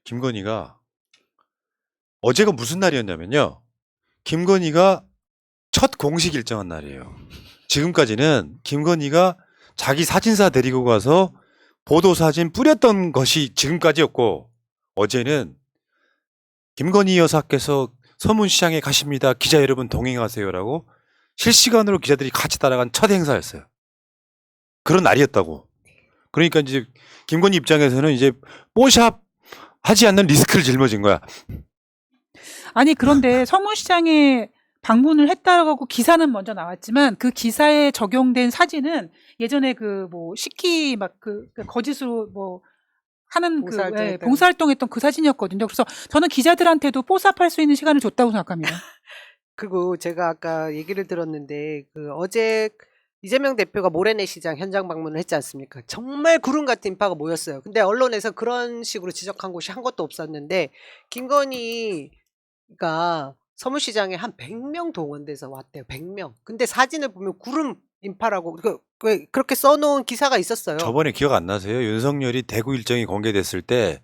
김건희가 어제가 무슨 날이었냐면요. 김건희가 첫 공식 일정한 날이에요. 지금까지는 김건희가 자기 사진사 데리고 가서 보도사진 뿌렸던 것이 지금까지였고, 어제는 김건희 여사께서 서문시장에 가십니다. 기자 여러분 동행하세요라고 실시간으로 기자들이 같이 따라간 첫 행사였어요. 그런 날이었다고. 그러니까 이제 김건희 입장에서는 이제 뽀샵 하지 않는 리스크를 짊어진 거야. 아니 그런데 서문시장에 방문을 했다고 기사는 먼저 나왔지만 그 기사에 적용된 사진은 예전에 그 뭐 시키 막 그 거짓으로 뭐 하는 봉사활동했던 그 사진이었거든요. 그래서 저는 기자들한테도 뽀샵할 수 있는 시간을 줬다고 생각합니다. 그리고 제가 아까 얘기를 들었는데 어제 이재명 대표가 모래내 시장 현장 방문을 했지 않습니까? 정말 구름 같은 인파가 모였어요. 근데 언론에서 그런 식으로 지적한 곳이 한 것도 없었는데 김건희가 서문시장에 한 100명 동원돼서 왔대요. 100명. 근데 사진을 보면 구름 인파라고 그렇게 써놓은 기사가 있었어요. 저번에 기억 안 나세요? 윤석열이 대구 일정이 공개됐을 때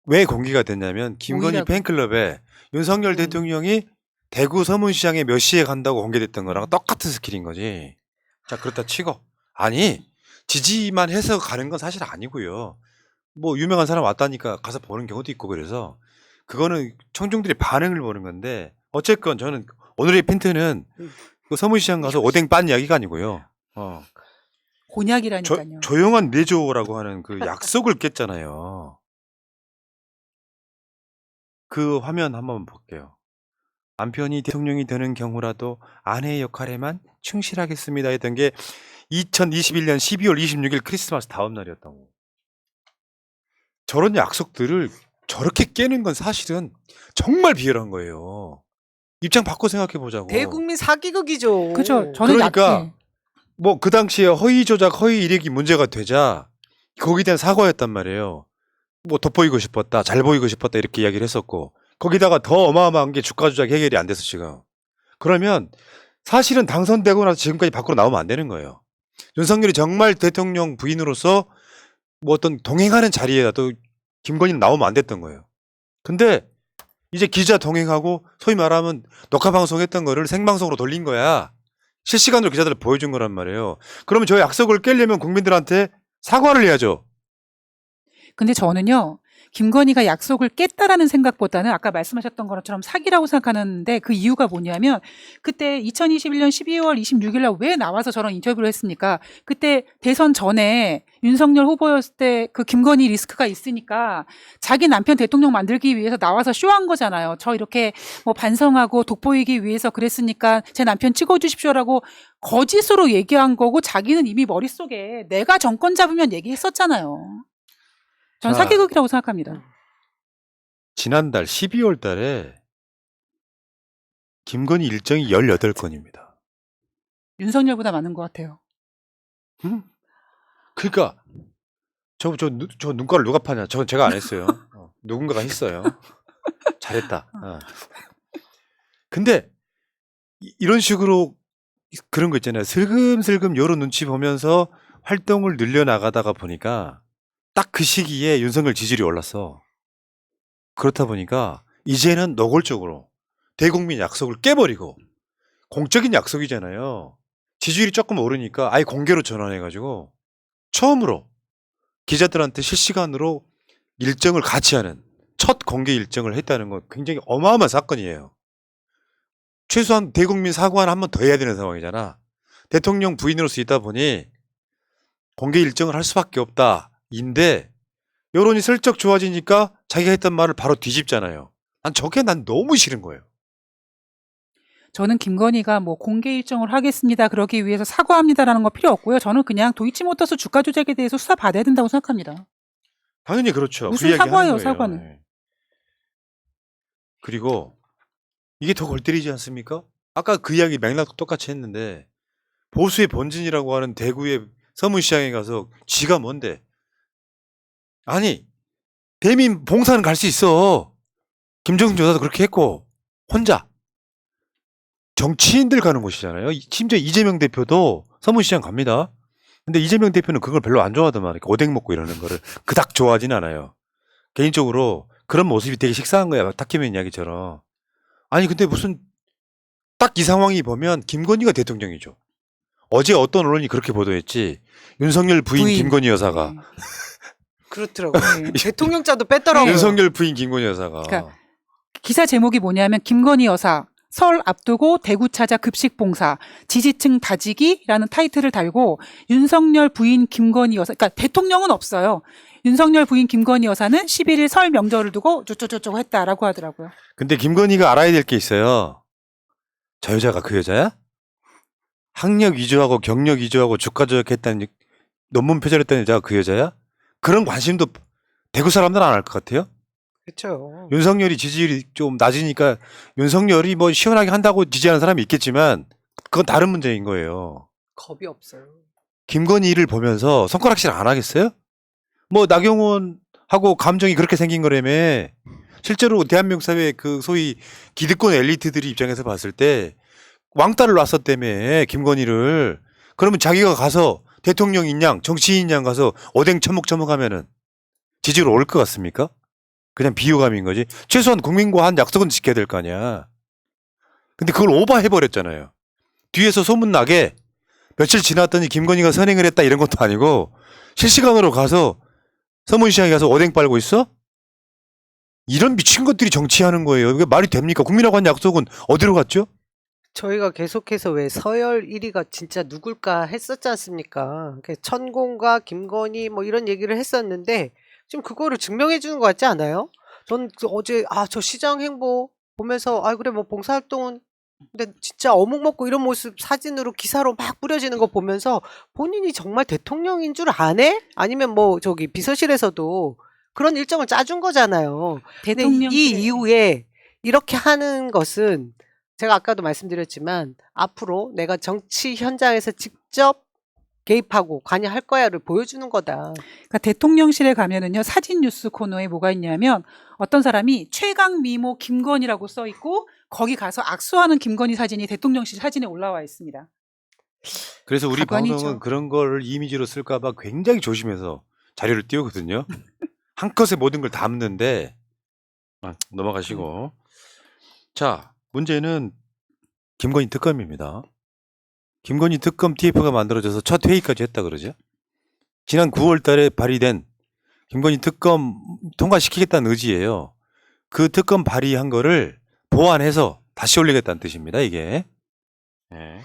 왜 공개가 됐냐면 김건희 팬클럽에 윤석열 대통령이 대구 서문시장에 몇 시에 간다고 공개됐던 거랑 똑같은 스킬인 거지. 자, 그렇다 치고. 아니, 지지만 해서 가는 건 사실 아니고요. 뭐 유명한 사람 왔다니까 가서 보는 경우도 있고, 그래서 그거는 청중들의 반응을 보는 건데, 어쨌건 저는 오늘의 핀트는 그 서문시장 가서 오뎅 빤 이야기가 아니고요. 곤약이라니까요. 조용한 내조라고 하는 그 약속을 깼잖아요. 그 화면 한번 볼게요. 남편이 대통령이 되는 경우라도 아내의 역할에만 충실하겠습니다 했던 게 2021년 12월 26일 크리스마스 다음 날이었다고. 저런 약속들을 저렇게 깨는 건 사실은 정말 비열한 거예요. 입장 바꿔 생각해 보자고. 대국민 사기극이죠. 그죠. 저는 그러니까 뭐 그 당시에 허위 조작, 허위 이력이 문제가 되자 거기에 대한 사과였단 말이에요. 뭐 돋보이고 싶었다, 잘 보이고 싶었다 이렇게 이야기를 했었고, 거기다가 더 어마어마한 게 주가 조작 해결이 안 돼서 지금. 그러면 사실은 당선되고 나서 지금까지 밖으로 나오면 안 되는 거예요. 윤석열이 정말 대통령 부인으로서 뭐 어떤 동행하는 자리에라도 김건희는 나오면 안 됐던 거예요. 근데 이제 기자 동행하고 소위 말하면 녹화 방송했던 거를 생방송으로 돌린 거야. 실시간으로 기자들 보여준 거란 말이에요. 그러면 저 약속을 깨려면 국민들한테 사과를 해야죠. 근데 저는요, 김건희가 약속을 깼다라는 생각보다는 아까 말씀하셨던 것처럼 사기라고 생각하는데 그 이유가 뭐냐면 그때 2021년 12월 26일 날 왜 나와서 저런 인터뷰를 했습니까? 그때 대선 전에 윤석열 후보였을 때 그 김건희 리스크가 있으니까 자기 남편 대통령 만들기 위해서 나와서 쇼한 거잖아요. 저 이렇게 뭐 반성하고 돋보이기 위해서 그랬으니까 제 남편 찍어주십시오라고 거짓으로 얘기한 거고 자기는 이미 머릿속에 내가 정권 잡으면 얘기했었잖아요. 전 사기극이라고 생각합니다. 지난달 12월 달에 김건희 일정이 18건입니다. 윤석열보다 많은 것 같아요. 그러니까 저 눈가를 누가 파냐? 저 제가 안 했어요. 누군가가 했어요. 잘했다. 근데 이런 식으로 그런 거 있잖아요. 슬금슬금 여론 눈치 보면서 활동을 늘려나가다가 보니까 딱 그 시기에 윤석열 지지율이 올랐어. 그렇다 보니까 이제는 노골적으로 대국민 약속을 깨버리고, 공적인 약속이잖아요. 지지율이 조금 오르니까 아예 공개로 전환해가지고 처음으로 기자들한테 실시간으로 일정을 같이 하는 첫 공개 일정을 했다는 건 굉장히 어마어마한 사건이에요. 최소한 대국민 사과는 한 번 더 해야 되는 상황이잖아. 대통령 부인으로서 있다 보니 공개 일정을 할 수밖에 없다. 인데 여론이 슬쩍 좋아지니까 자기가 했던 말을 바로 뒤집잖아요. 난 너무 싫은 거예요. 저는 김건희가 뭐 공개 일정을 하겠습니다. 그러기 위해서 사과합니다라는 거 필요 없고요. 저는 그냥 도이치모터스 주가 조작에 대해서 수사 받아야 된다고 생각합니다. 당연히 그렇죠. 무슨 그 사과예요, 사과는. 네. 그리고 이게 더 골 때리지 않습니까? 아까 그 이야기 맥락도 똑같이 했는데 보수의 본진이라고 하는 대구의 서문시장에 가서 지가 뭔데? 아니, 대민 봉사는 갈 수 있어. 김정숙 여사도 그렇게 했고, 혼자. 정치인들 가는 곳이잖아요. 심지어 이재명 대표도 서문시장 갑니다. 근데 이재명 대표는 그걸 별로 안 좋아하더만. 오뎅 먹고 이러는 거를 그닥 좋아하진 않아요. 개인적으로 그런 모습이 되게 식상한 거야. 타키맨 이야기처럼. 아니 근데 무슨 딱 이 상황이 보면 김건희가 대통령이죠. 어제 어떤 언론이 그렇게 보도했지. 윤석열 부인 김건희 여사가. 네. 그렇더라고요. 네. 대통령자도 뺐더라고요. 윤석열 부인 김건희 여사가. 그러니까 기사 제목이 뭐냐면 김건희 여사 설 앞두고 대구 찾아 급식 봉사 지지층 다지기라는 타이틀을 달고 윤석열 부인 김건희 여사 그러니까 대통령은 없어요. 윤석열 부인 김건희 여사는 11일 설 명절을 두고 쪼쪼쪼쪼 했다라고 하더라고요. 근데 김건희가 알아야 될 게 있어요. 저 여자가 그 여자야? 학력 위조하고 경력 위조하고 주가 조작했다는 논문 표절했다는 여자가 그 여자야? 그런 관심도 대구 사람들은 안 할 것 같아요. 그렇죠. 윤석열이 지지율이 좀 낮으니까 윤석열이 뭐 시원하게 한다고 지지하는 사람이 있겠지만 그건 다른 문제인 거예요. 겁이 없어요. 김건희를 보면서 손가락질 안 하겠어요? 뭐 나경원하고 감정이 그렇게 생긴 거라며. 실제로 대한민국 사회 그 소위 기득권 엘리트들이 입장에서 봤을 때 왕따를 놨었다며 김건희를. 그러면 자기가 가서 대통령인 양 정치인인 양 가서 오뎅 처먹처먹하면은 지지율 올 것 같습니까? 그냥 비호감인 거지. 최소한 국민과 한 약속은 지켜야 될 거 아니야. 근데 그걸 오버해버렸잖아요. 뒤에서 소문나게 며칠 지났더니 김건희가 선행을 했다 이런 것도 아니고 실시간으로 가서 서문시장에 가서 오뎅 빨고 있어? 이런 미친 것들이 정치하는 거예요. 이게 말이 됩니까? 국민하고 한 약속은 어디로 갔죠? 저희가 계속해서 왜 서열 1위가 진짜 누굴까 했었지 않습니까? 천공과 김건희 뭐 이런 얘기를 했었는데 지금 그거를 증명해 주는 것 같지 않아요? 전 어제 저 시장 행보 보면서 그래 뭐 봉사활동은 근데 진짜 어묵 먹고 이런 모습 사진으로 기사로 막 뿌려지는 거 보면서 본인이 정말 대통령인 줄 아네? 아니면 뭐 저기 비서실에서도 그런 일정을 짜준 거잖아요. 근데 대통령 이 이후에 이렇게 하는 것은 제가 아까도 말씀드렸지만 앞으로 내가 정치 현장에서 직접 개입하고 관여할 거야를 보여주는 거다. 그러니까 대통령실에 가면은요 사진 뉴스 코너에 뭐가 있냐면 어떤 사람이 최강 미모 김건희라고 써 있고 거기 가서 악수하는 김건희 사진이 대통령실 사진에 올라와 있습니다. 그래서 우리 가관이죠. 방송은 그런 걸 이미지로 쓸까봐 굉장히 조심해서 자료를 띄우거든요. 한 컷에 모든 걸 담는데 넘어가시고. 자, 문제는 김건희 특검입니다. 김건희 특검 TF가 만들어져서 첫 회의까지 했다 그러죠. 지난 9월 달에 발의된 김건희 특검 통과시키겠다는 의지예요. 그 특검 발의한 거를 보완해서 다시 올리겠다는 뜻입니다, 이게. 네.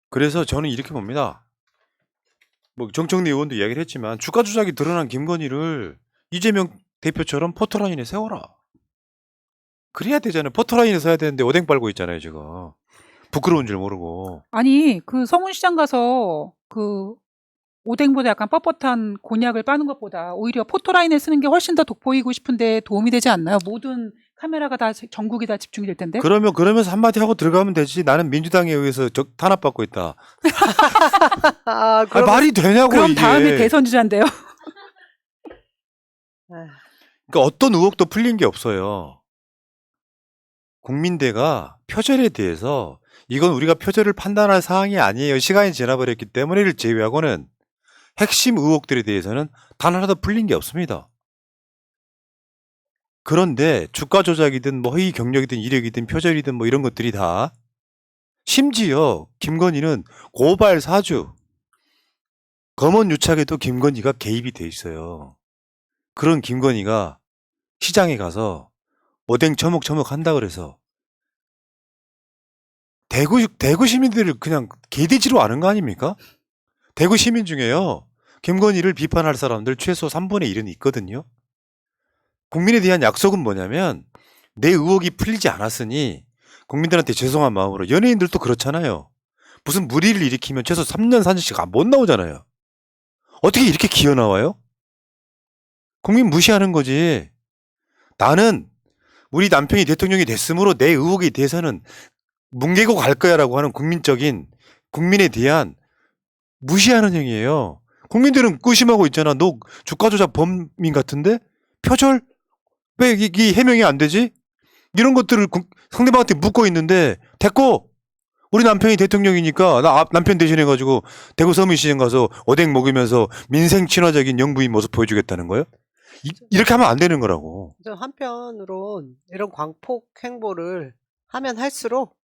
그래서 저는 이렇게 봅니다. 뭐 정청래 의원도 이야기를 했지만 주가 조작이 드러난 김건희를 이재명 대표처럼 포토라인에 세워라. 그래야 되잖아요. 포토라인에 서야 되는데 오뎅 빨고 있잖아요, 지금. 부끄러운 줄 모르고. 아니 그 서문시장 가서 그 오뎅보다 약간 뻣뻣한 곤약을 빠는 것보다 오히려 포토라인에 쓰는 게 훨씬 더 돋보이고 싶은데 도움이 되지 않나요? 모든 카메라가 다 전국이 다 집중이 될 텐데. 그러면서 한마디 하고 들어가면 되지. 나는 민주당에 의해서 탄압받고 있다. 말이 되냐고 그럼 이게. 다음에 대선 주자인데요. 그러니까 어떤 의혹도 풀린 게 없어요. 국민대가 표절에 대해서 이건 우리가 표절을 판단할 사항이 아니에요. 시간이 지나버렸기 때문에를 제외하고는 핵심 의혹들에 대해서는 단 하나도 풀린 게 없습니다. 그런데 주가 조작이든 뭐 허위 경력이든 이력이든 표절이든 뭐 이런 것들이 다 심지어 김건희는 고발 사주 검언 유착에도 김건희가 개입이 돼 있어요. 그런 김건희가 시장에 가서 오뎅 처먹처먹 한다 그래서 대구 시민들을 그냥 개돼지로 아는 거 아닙니까? 대구 시민 중에요. 김건희를 비판할 사람들 최소 3분의 1은 있거든요. 국민에 대한 약속은 뭐냐면 내 의혹이 풀리지 않았으니 국민들한테 죄송한 마음으로 연예인들도 그렇잖아요. 무슨 무리를 일으키면 최소 3년 4년씩 못 나오잖아요. 어떻게 이렇게 기어 나와요? 국민 무시하는 거지. 나는 우리 남편이 대통령이 됐으므로 내 의혹에 대해서는 뭉개고 갈 거야라고 하는 국민적인 국민에 대한 무시하는 행위예요. 국민들은 의심하고 있잖아. 너 주가 조작 범인 같은데? 표절? 왜 이게 해명이 안 되지? 이런 것들을 상대방한테 묻고 있는데 됐고 우리 남편이 대통령이니까 나 남편 대신해가지고 대구 서문시장 가서 오뎅 먹으면서 민생 친화적인 영부인 모습 보여주겠다는 거예요? 이렇게 하면 안 되는 거라고. 좀 한편으론 이런 광폭 행보를 하면 할수록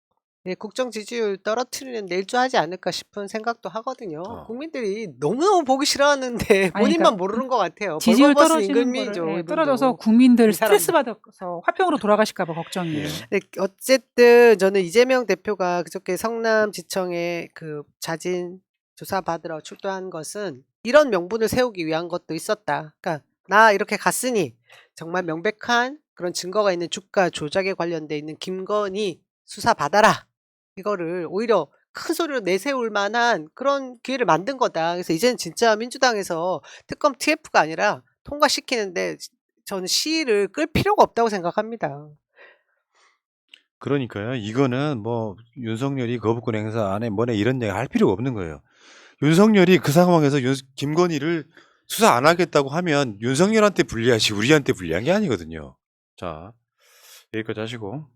예, 국정 지지율 떨어뜨리는 데 일조하지 않을까 싶은 생각도 하거든요. 어. 국민들이 너무너무 보기 싫어하는데 아니, 본인만 그러니까 모르는 것 같아요. 지지율 벌거벗은 떨어지는 임금민이죠. 거를 예, 이분도. 떨어져서 국민들 이 사람들. 스트레스 받아서 화평으로 돌아가실까 봐 걱정이에요. 네, 어쨌든 저는 이재명 대표가 그저께 성남지청에 그 자진 조사 받으러 출두한 것은 이런 명분을 세우기 위한 것도 있었다. 그러니까 나 이렇게 갔으니 정말 명백한 그런 증거가 있는 주가 조작에 관련돼 있는 김건희 수사 받아라. 이거를 오히려 큰 소리로 내세울 만한 그런 기회를 만든 거다. 그래서 이제는 진짜 민주당에서 특검 TF가 아니라 통과시키는데 저는 시위를 끌 필요가 없다고 생각합니다. 그러니까요. 이거는 뭐 윤석열이 거부권 행사 안 해 뭐네 이런 얘기 할 필요가 없는 거예요. 윤석열이 그 상황에서 김건희를 수사 안 하겠다고 하면 윤석열한테 불리하지 우리한테 불리한 게 아니거든요. 자, 여기까지 하시고.